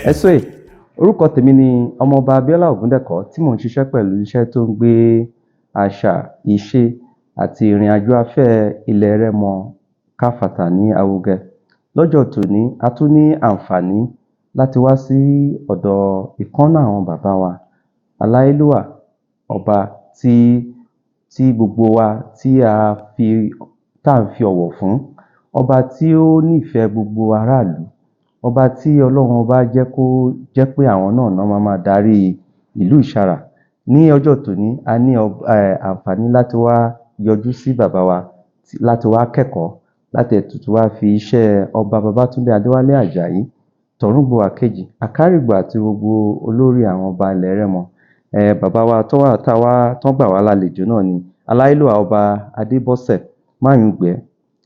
ẹ̀sùn orúkọ tèmi ni ọmọọba Abíọ́lá Ògúndẹ̀kọ́ tí mò ń ṣiṣẹ́ pẹ̀lú iṣẹ́ tó ń gbé àṣà, ìṣe àti ìrìn àjò afẹ́ ilẹ̀ Rẹ́mọ káfàtà ní Awugẹ. Lọ́jọ́ tòní a tún ní àǹfààní láti wá sí ọ̀dọ̀ ìkánná àwọn bàbá wa aláyélúwà ọba tí gbogbo wa tí à ń fi ọ̀wọ̀ fún, ọba tí ó nífẹ̀ẹ́ gbogbo aráàlú, ọba tí Ọlọ́run ọba jẹ́ pé àwọn náà máa darí ìlú Ìṣàrà. Ní ọjọ́ tòní a ní àǹfààní láti wá yọjú sí bàbá wa láti wá kẹ́kọ̀ọ́ láti ẹ̀tùtù wá fi iṣẹ́ ọba Babátúndé Adéwálé Àjàyí Tọ̀rúngbọ̀ Àkejì Àkárìgbò àti gbogbo olórí àwọn ọba ilẹ̀ Rẹ́mọ. Bàbá wa tán gbà wá lálejò náà ni aláyélúwà ọba Adébọ́sẹ̀ Máyùngbẹ́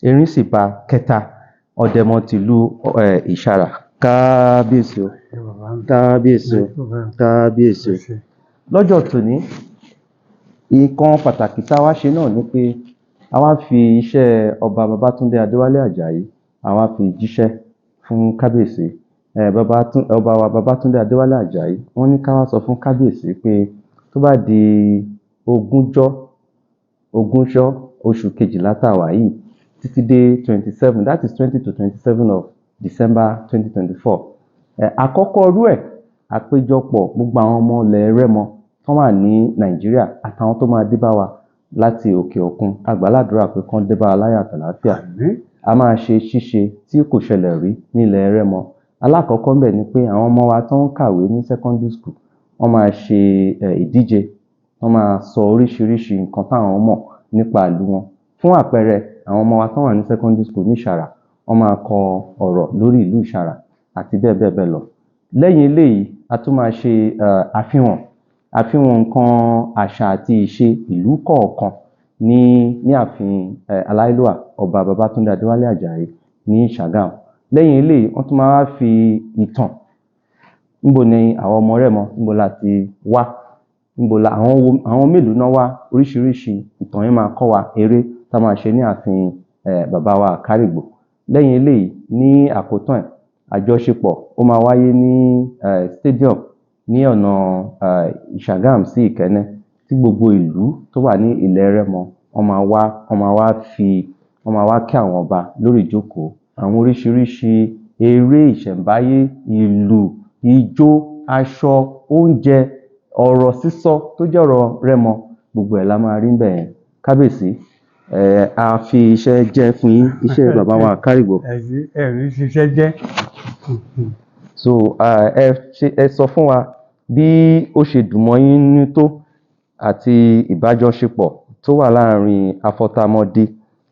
Erinṣìpa kẹta ọ̀dẹ̀mọ tìlú Ìṣàrà. Kábíyèsí o, kábíyèsí o, kábíyèsí o. Lọ́jọ́ tòní nǹkan pàtàkì tá a wá ṣe náà ni pé a wá fi iṣẹ́ ọba Babátúndé Adéwálé Àjàyí a wá fi jíṣẹ́ fún kábíyèsí. Ọba wa Babátúndé Adéwálé Àjàyí wọ́n ní ká wá sọ fún kábíyèsí pé tó bá di ogúnjọ́ oṣù kejìlá tá a wà yìí títí dé 27, that is 20 to 27 of December 2024. Àkọ́kọ́ ọdún àpéjọpọ̀ gbogbo àwọn ọmọ ilẹ̀ Rẹ́mọ tó wà ní Nàìjíríà àtàwọn tó máa dé bá wa láti òkè òkun. A gbà ládùúrà pé kán dé bá wa láyọ̀ àtàlàáfíà. A máa ṣe ṣíṣe tí kò ṣẹlẹ̀ rí ní ilẹ̀ Rẹ́mọ. Alákọ̀ọ́kọ́ ńbẹ̀ ni pé àwọn ọmọ wa tó ń kàwé ní secondary school wọ́n máa ṣe ìdíje, wọ́n máa sọ oríṣiríṣi nǹkan táwọn mọ̀ nípa ìlú wọn. Fún àpẹẹrẹ àwọn ọmọ wa tó wà ní secondary school ní Ìṣàrà wọ́n máa kọ ọ̀rọ̀ lórí ìlú Ìṣàrà àti bẹ́ẹ̀ bẹ́ẹ̀ bẹ́ẹ̀ lọ. Lẹ́yìn eléyìí a tún máa ṣe àfihàn nǹkan àṣà àti ìṣe ìlú kọ̀ọ̀kan ní ààfin aláyélúwà ọba Babátúndé Adéwálé Àjàyí ní Ṣàgámù. Lẹ́yìn eléyìí wọ́n tún máa wá fi ìtàn, níbo ni àwọn ọmọ Rẹ́mọ, níbo la ti wá, àwọn mélòó náà wá, oríṣiríṣi ìtàn yẹn máa kọ́ wa, eré tá máa ṣe ní ààfin bàbá wa Àkárìgbò. Lẹ́yìn eléyìí ní àkótán àjọṣepọ̀ ó máa wáyé ní stadium ní ọ̀nà Ìṣàgámù sí Ìkẹ́nnẹ́ tí gbogbo ìlú tó wà ní ilẹ̀ Rẹ́mọ wọ́n máa wá kí àwọn ọba lórí ìjókòó. Àwọn oríṣiríṣi eré ìṣẹ̀ǹbáyé, ìlù, ijó, aṣọ, oúnjẹ, ọ̀rọ̀ sísọ tó jẹ́ ọ̀rọ̀ Rẹ́mọ, gbogbo ẹ̀ la máa rí ńbẹ̀ yẹn. Kábíyèsí a fi iṣẹ́ jẹ́ fún yín, iṣẹ́ bàbá wa Àkárìgbò. Ẹ̀rí ṣiṣẹ́ jẹ́. So ẹ sọ fún wa bí ó ṣe dùn mọ́ yín ní tó àti ìbájọṣepọ̀ tó wà láàrin afọtamọdé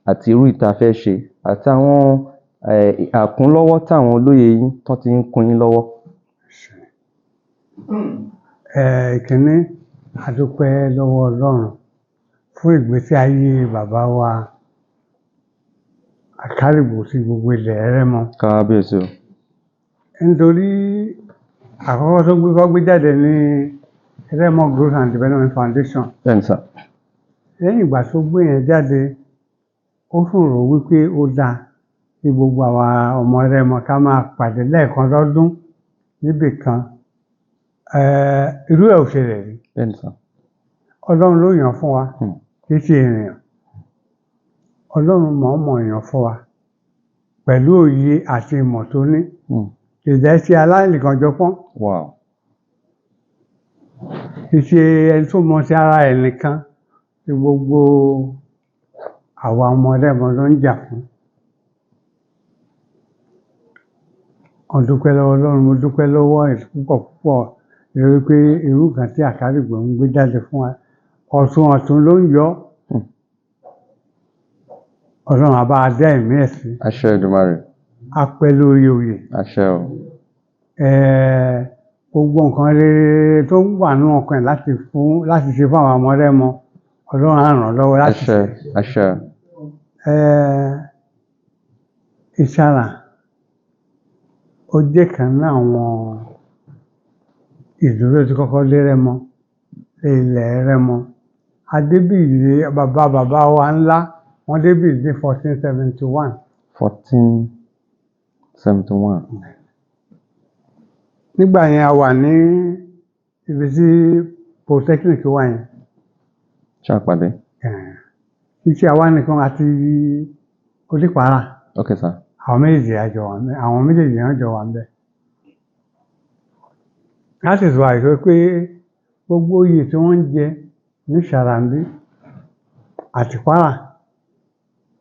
àti irú ìta fẹ́ ṣe àti àwọn àkúnlọ́wọ́ táwọn olóyè yín tán ti ń kún yín lọ́wọ́. Ìkíní a dúpẹ́ lọ́wọ́ Ọlọ́run fún ìgbésí ayé bàbá wa Àkárìgbò sí gbogbo ilẹ̀ Rẹ́mọ. Kábíyèsí o. Nítorí àkọ́kọ́ tó gbé jáde ní Rẹ́mọ Growth and Development Foundation. Bẹ́ẹ̀ni sà. Lẹ́yìn ìgbà tó gbé yẹn jáde ó ṣòro wípé ó dáa kí gbogbo àwa ọmọ Rẹ́mọ ká máa pàdé lẹ́ẹ̀kan lọ́dún níbì kan. Irú ẹ̀ ò ṣẹlẹ̀ rí. Bẹ́ẹ̀ni sà. Ọlọ́run ló yàn fún wa kì í ṣe ènìyàn. Ọlọ́run mọ̀ọ́mọ̀ yàn fún wa pẹ̀lú òye àti ìmọ̀ tó ní. Kì í jẹ́ ṣe aláìlẹ́kànjọpọ́n. Wow. Kì í ṣe ẹni tó mọ sí ara ẹ̀ nìkan tí gbogbo àwa ọmọ Rẹ́mọ ló ń jà fún. Mo dúpẹ́ lọ́wọ́ Ọlọ́run, mo dúpẹ́ lọ́wọ́ ẹ̀ púpọ̀ lórí pé irú kan tí Àkárìgbò ń gbé jáde fún wa ọ̀tún ló ń yọ. Ọlọ́run á bá a dá ẹ̀mí ẹ̀ sí. Àṣẹ Èdùmàrè. A pẹ́ lórí oyè. Àṣẹ o. Gbogbo nǹkan rere tó ń wà nínú ọkàn ẹ̀ láti ṣe fún àwọn ọmọ Rẹ́mọ Ọlọ́run á ràn lọ́wọ́ láti ṣe. Àṣẹ. Ìṣàrà ó jẹ́ kan ní àwọn ìlú tó ti kọ́kọ́ dé Rẹ́mọ ilẹ̀ Rẹ́mọ. Adébíyì bàbá wa ńlá wọ́n débíyì ní 1471. 1471. Nígbà yẹn a wà ní ibi tí polytechnic wà yẹn. Ṣàpàdé. Iṣẹ́ àwa nìkan àti Onípàárà. Okay, sir. Àwọn méjèèjì àjọ wà ńbẹ̀. Àwọn méjèèjì náà jọ wà ńbẹ̀. That is why sọ pé gbogbo oyè tí wọ́n ń jẹ ní Ṣàràmbí àti Kwara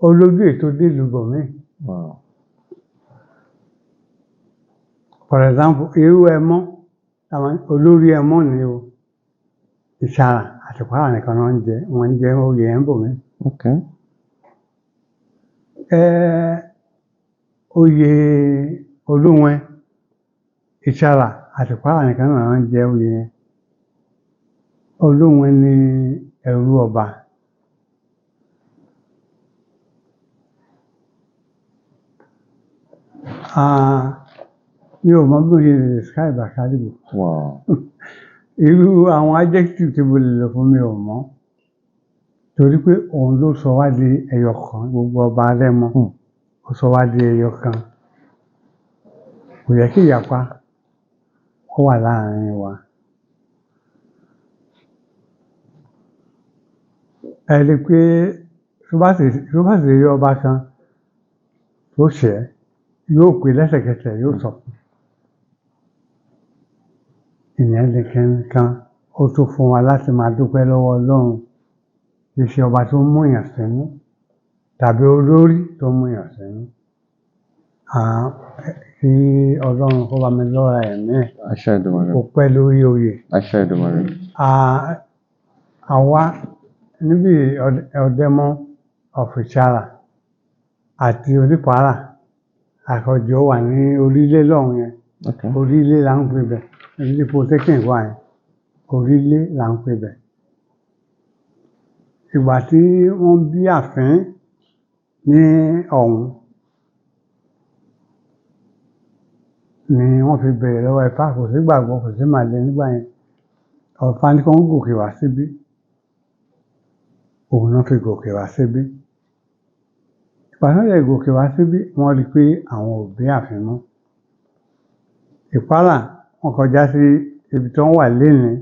olójú ètò dé ìlú bòmíì. Wow. For example, irú Ẹmọ́, olórí Ẹmọ́ ni o. Ìṣàrà àti Kwara nìkan náà wọ́n ń jẹ oyè ẹ̀ ń bòmíì. Okay. Oyè Olúwẹ̀n, Ìṣàrà àti Kwara nìkan náà ń jẹ oyè yẹn. Olúwẹ̀n ni ẹrú ọba. Mi ò mọ bí mo ṣe lè describe Àkálìbù. Wow. Irú àwọn adjective tí mo lè lò fún mi ò mọ̀. Torí pé òun ló sọ wá di ẹyọ kan, gbogbo ọba Rẹ́mọ. Ó sọ wá di ẹyọ kan. Kò yẹ kí ìyapa ó wà láàrin wa. Ẹ rí i pé tó bá sì rí ọba kan tó ṣẹ̀ yóò pè lẹ́sẹ̀kẹsẹ̀ yóò sọ fún. Ìyẹn lè kan ó tó fún wa láti máa dúpẹ́ lọ́wọ́ Ọlọ́run. Kì í ṣe ọba tó mú èèyàn sínú tàbí olórí tó mú èèyàn sínú. Kí Ọlọ́run kó bá mi lọ́ra ẹ̀mí ẹ̀. Àṣẹ Èdùmàrè. Kó pẹ́ lórí oyè. Àṣẹ Èdùmàrè. Àwa níbi Ọ̀dẹ́mọ of Ìṣàrà àti Onípàárà àkọ́jọ wà ní Orílé lọ́hùn yẹn. Okay. Orílé là ń pè bẹ̀. Orílé polytechnic wà yẹn. Orílé là ń pè bẹ̀. Ìgbà tí wọ́n bí Àfín ní ọ̀hún ni wọ́n fi bẹ̀rẹ̀ lọ́wọ́ Ifá. Kò sí ìgbàgbọ́, kò sí màlẹ̀ nígbà yẹn. Ọ̀fà ní kan gòkè wá síbí. Òun náà fi gòkè wá síbí. Ìgbà náà lè gòkè wá síbí, wọ́n rí i pé àwọn ò bí Àfín mọ́. Ìpárà wọ́n kọjá sí ibi tí wọ́n wà lénìí.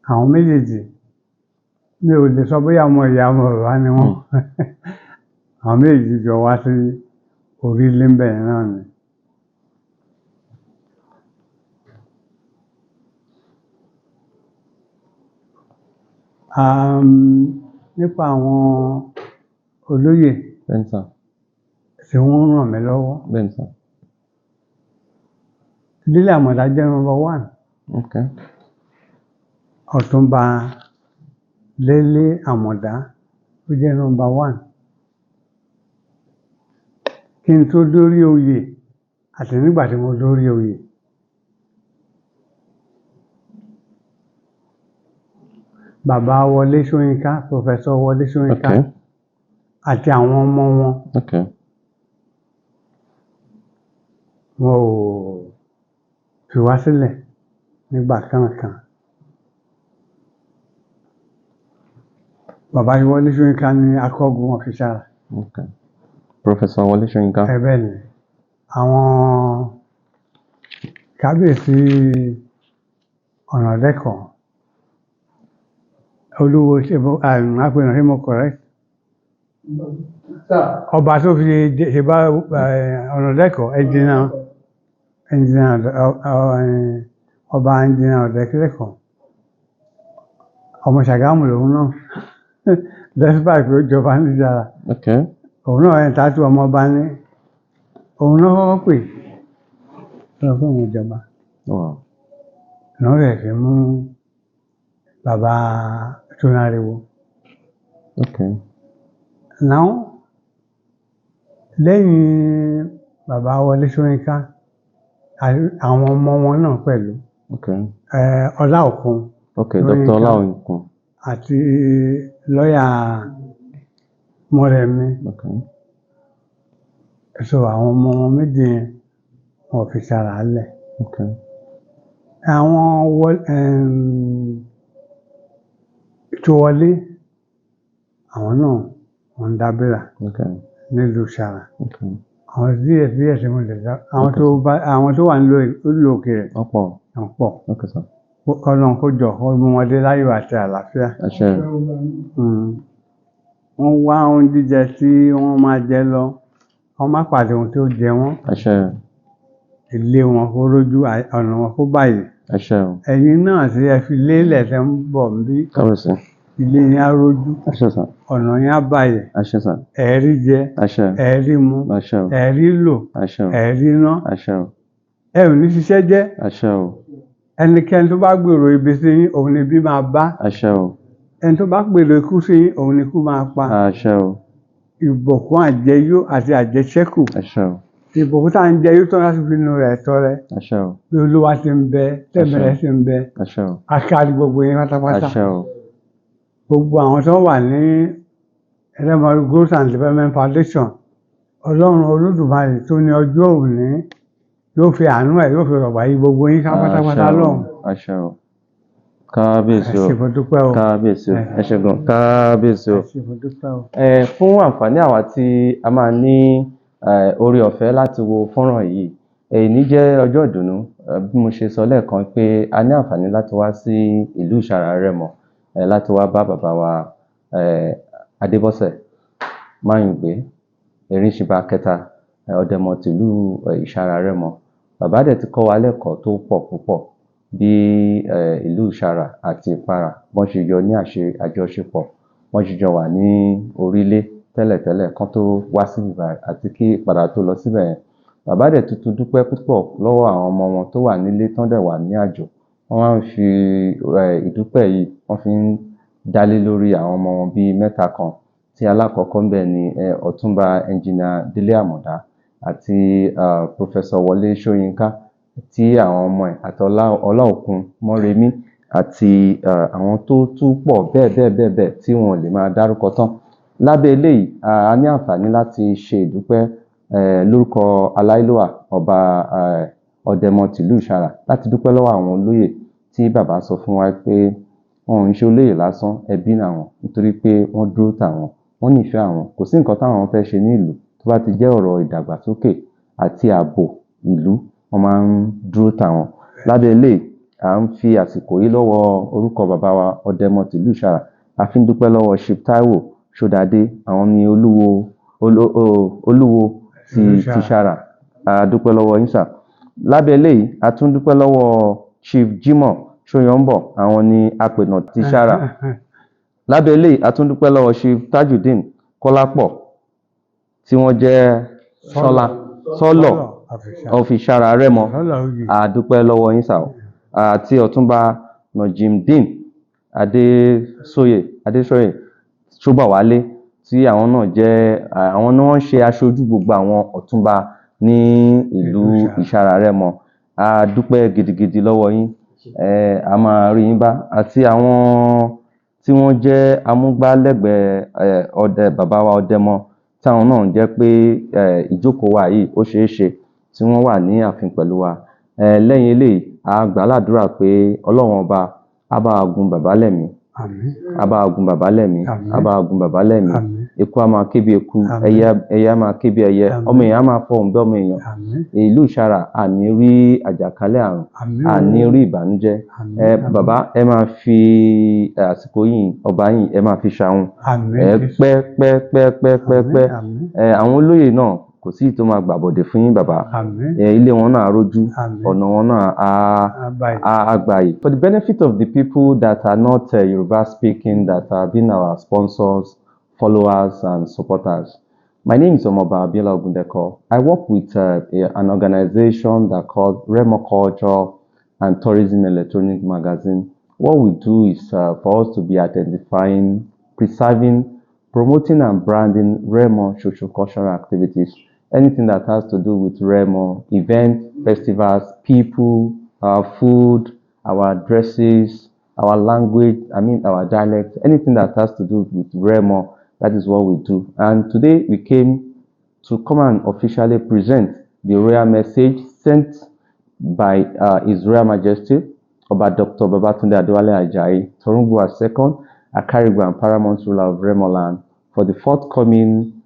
Àwọn méjèèjì mi ò lè sọ bóyá ọmọ ìyá ọmọ bàbá ni wọ́n. Àwọn méjèèjì jọ wá sí Orílé ńbẹ̀ yẹn náà ni. Nípa àwọn olóyè Bẹ́ẹ̀ni sà. tí wọ́n ràn mí lọ́wọ́. Bẹ́ẹ̀ni sà. Délé Àmọ̀dá jẹ́ number 1. Okay. Ọ̀túnba Délé Àmọ̀dá ó jẹ́ number 1. Kí n tó dórí oyè àti nígbà tí mo dórí oyè. Bàbá Wọlé Ṣóyínká, Professor Wọlé Ṣóyínká. Okay. Àti àwọn ọmọ wọn. Okay. Wọn ò fi wá sílẹ̀ nígbà kankan. Bàbá Wọlé Ṣóyínká ní akọ́gun of Ìṣàrà. Okay. Professor Wọlé Ṣóyínká. Bẹ́ẹ̀ ni. Àwọn kábíyèsí Ọ̀nàdẹ́kọ̀, Olúwo àpènà ṣé mo correct? Ọba tó fi ṣe bá Ọ̀nàdẹ́kọ̀ ọba ẹnjìnà Ọ̀dẹ́kẹ́lẹ́kọ̀. Ọmọ Ṣàgámù lòun náà. Despite pé ó jọba ní Ìṣàrà. Okay. Òun náà ẹ̀ tààtù ọmọ ọba ní. Òun náà kọ́kọ́ pè lọ fún òun ìjọba. Wow. Náà rẹ̀ fi mú bàbá Tónáriwo. Okay. Now, lẹ́yìn bàbá Wọlé Ṣóyínká, àwọn ọmọ wọn náà pẹ̀lú. Okay. Ọláòkun. Okay, Dr. Ọláòkun. Àti lọ́yà Mọ́rẹ̀mí. Okay. So àwọn ọmọ wọn méjì yẹn wọ́n fi Ìṣàrà lẹ̀. Okay. àwọn tó wọlé àwọn náà wọ́n ń dábìrà Okay. nílùú Ṣàrà. Okay. Àwọn díẹ̀ tí mo lè dá àwọn tó wà nílùú òkèèrè Ọ̀pọ̀. wọ́n pọ̀. Okay, sir. Ọlọ́run kó jọ kó mú wọn dé láyọ̀ àti àlàáfíà. Àṣẹ. Wọ́n wá ohun jíjẹ tí wọ́n máa jẹ lọ, wọ́n má pàdé ohun tó jẹ wọ́n. Àṣẹ. Ilé wọn kó rójú, ọ̀nà wọn kó bàyè. Àṣẹ. Ẹ̀yin náà tí ẹ fi lélẹ̀ tẹ́ ń bọ̀ níbí, Kábíyèsí. ilé yín á rójú, Àṣẹ, sir. ọ̀nà yín á bàyè. Àṣẹ, sir. Ẹ rí jẹ, Àṣẹ. ẹ rí mu, Àṣẹ. ẹ rí lò, Àṣẹ. ẹ rí ná. Àṣẹ. Ẹ ò ní ṣiṣẹ́ jẹ́. Àṣẹ. Ẹnikẹ́ni tó bá gbèrò ibi sí yín, òun ni ibi máa bá. Àṣẹ. Ẹni tó bá gbèrò ikú sí yín, òun ni ikú máa pa. Àṣẹ. Ìbùkún àjẹyó àti àjẹṣẹ́kù. Àṣẹ. Ìbùkún tá à ń jẹ yóò tán láti fi inú rẹ̀ tọrẹ. Àṣẹ. Bí Olúwa ti ń bẹ, tẹ̀mẹ̀rẹ̀ sì ń bẹ. Àṣẹ. Akáàrí gbogbo yín pátápátá. Àṣẹ. Gbogbo àwọn tó wà ní Ẹlẹ́mọ̀rí Growth and Development Foundation, Ọlọ́run Olódùmarè tó ní ọjọ́ òní yóò fi àánú ẹ̀ yóò fi rọ̀gbà yí gbogbo yín ká pátápátá lọ́hùn. Àṣẹ. Kábíyèsí o. Ẹ ṣé mo dúpẹ́ o. Kábíyèsí o. Ẹ ṣé gan. Kábíyèsí o. Ẹ ṣé mo dúpẹ́ o. Fún àǹfààní àwa tí a máa ní oore ọ̀fẹ́ láti wo fọ́nrán yìí, èyí jẹ́ ọjọ́ ìdùnnú bí mo ṣe sọ lẹ́ẹ̀kan pé a ní àǹfààní láti wá sí ìlú Ìṣàrà Rẹ́mọ láti wá bá bàbá wa Adébọ́sẹ̀ Máyùngbé Erinṣíbà kẹta Ọ̀dẹ̀mọ tìlú Ìṣàrà Rẹ́mọ. Bàbá dẹ̀ ti kọ́ wa lẹ́kọ̀ọ́ tó pọ̀ púpọ̀ bí ìlú Ìṣàrà àti Ìparà wọ́n ṣe jọ ní àjọṣepọ̀, wọ́n ṣe jọ wà ní orílẹ̀ tẹ́lẹ̀tẹ́lẹ̀ kan tó wá sí ibà àti kí ìpadà tó lọ síbẹ̀ yẹn. Bàbá dẹ̀ tuntun dúpẹ́ púpọ̀ lọ́wọ́ àwọn ọmọ wọn tó wà nílé tán dẹ̀ wà ní àjò. Wọ́n máa ń fi ìdúpẹ́ yìí wọ́n fi ń dálé lórí àwọn ọmọ wọn bíi mẹ́ta kan tí alákọ̀ọ́kọ́ ń bẹ̀ ni Ọ̀túnba Ẹnjìnà Délé Àmọ̀dá àti Professor Wọlé Ṣóyínká tí àwọn ọmọ ẹ̀ àti Ọláòkun Mọ́remí àti àwọn tó tún pọ̀ bẹ́ẹ̀ tí wọn ò lè máa dárúkọ tán. Lábẹ́ eléyìí a ní àǹfààní láti ṣe ìdúpẹ́ lórúkọ Aláìlúwà Ọba Ọ̀dẹ̀mọ tìlú Ìṣàrà láti dúpẹ́ lọ́wọ́ àwọn olóyè tí bàbá sọ fún wa pé wọn ò ń ṣe olóyè lásán, ẹbí làwọn, nítorí pé wọ́n dúró tàwọn, wọ́n nífẹ̀ẹ́ àwọn, kò sí nǹkan táwọn fẹ́ ṣe ní ìlú tó bá ti jẹ́ ọ̀rọ̀ ìdàgbàsókè àti ààbò ìlú, wọ́n máa ń dúró tàwọn. Lábẹ́ eléyìí à ń fi àsìkò yìí lọ́wọ́ orúkọ bàbá wa Ọ̀dẹ̀mọ tìlú Ìṣàrà a fi ń dúpẹ́ lọ́wọ́ Chief Táíwò Ṣódadé, àwọn ni olúwo ti Ìṣàrà, a dúpẹ́ lọ́wọ́ yín sà. Lábẹ́ eléyìí a tún dúpẹ́ lọ́wọ́ Chief Jimoh Ṣóyọ̀ǹbọ̀, àwọn ni apènà ti Ìṣàrà. Lábẹ́ eléyìí a tún dúpẹ́ lọ́wọ́ Chief Tajudeen Kọ́lápọ̀ tí wọ́n jẹ́ sọ́lọ̀ of Ìṣàrà Rẹ́mọ, a dúpẹ́ lọ́wọ́ yín sà. Àti Ọ̀túnba Najimdeen Adésóyè Ṣóbọ̀wálé tí àwọn náà jẹ́ àwọn ni wọ́n ṣe aṣojú gbogbo àwọn ọ̀túnba ní ìlú Ìṣàrà Rẹ́mọ. A dúpẹ́ gidigidi lọ́wọ́ yín, a máa rí yín bá. Àti àwọn tí wọ́n jẹ́ amúgbálẹ́gbẹ̀ẹ́ bàbá wa Ọ̀dẹ̀mọ táwọn náà jẹ́ pé ìjókòó wa yìí ó ṣeé ṣe tí wọ́n wà ní ààfin pẹ̀lú wa. Lẹ́yìn eléyìí a gbà ládùúrà pé Ọlọ́run ọba á bá wa gùn bàbá lẹ́mìí, á bá wa gùn bàbá lẹ́mìí, á bá wa gùn bàbá lẹ́mìí. Eku á máa ké bí eku, ẹyẹ á máa ké bí ẹyẹ, ọmọ èèyàn á máa fọhùn bí ọmọ èèyàn. Ìlú Ìṣàrà àní rí àjàkálẹ̀ àrùn, àní rí ìbànújẹ́. Bàbá ẹ máa fi àsìkò yìí ọba yìí ẹ máa fi ṣàwọn pẹ́. Àwọn olóyè náà kò sí tó máa gbàbọ̀dẹ̀ fún yín bàbá. Ilé wọn náà rójú, ọ̀nà wọn náà á gbàyè. For the benefit of the people that are not Yoruba speaking, that have been our sponsors, followers and supporters. My name is Omoba Abiola Ogundeko. I work with an organization that called Remo Culture and Tourism Electronic Magazine. What we do is for us to be identifying, preserving, promoting and branding Remo socio-cultural activities. Anything that has to do with Remo, events, festivals, people, our food, our dresses, our language, our dialect, anything that has to do with Remo, that is what we do. And today we came to come and officially present the royal message sent by His Royal Majesty, Oba Dr. Babatunde Adewale Ajayi Torunbuwa II, Akarigba and paramount ruler of Remo land, for the forthcoming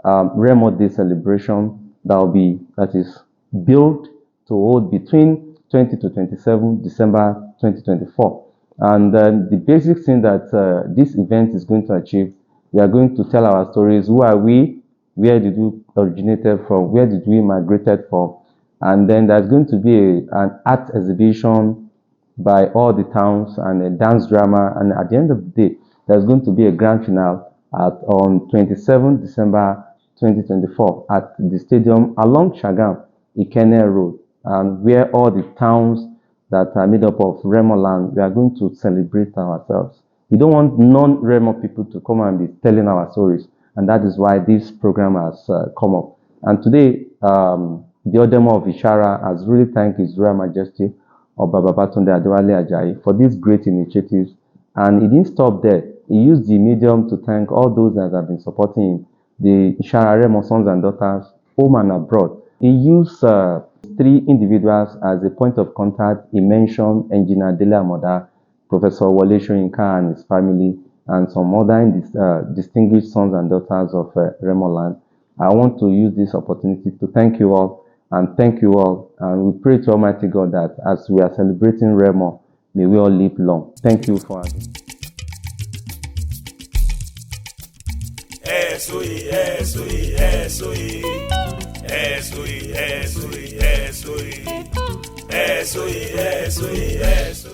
Remo Day celebration that is billed to hold between 20 to 27 December 2024. And the basic thing that this event is going to achieve, we are going to tell our stories. Who are we? Where did we originated from? Where did we migrated from? And then there's going to be an art exhibition by all the towns and a dance drama. And at the end of the day, there's going to be a grand finale on 27 December 2024 at the stadium along Shagam, Ikenne Road, and where all the towns that are made up of Remo land, we are going to celebrate ourselves. We don't want non-Remo people to come and be telling our stories, and that is why this program has come up. And today, the Odemo of Ishara has really thanked His Royal Majesty Oba Babatunde Adewale Ajayi for these great initiatives. And he didn't stop there. He used the medium to thank all those that have been supporting him, the Ishara Remo sons and daughters, home and abroad. He used 3 individuals as a point of contact. He mentioned Engineer Dele Amoda, Professor Wole Soyinka and his family, and some other distinguished sons and daughters of Remo land. I want to use this opportunity to thank you all, and we pray to Almighty God that as we are celebrating Remo, may we all live long. Thank you for having me. SOE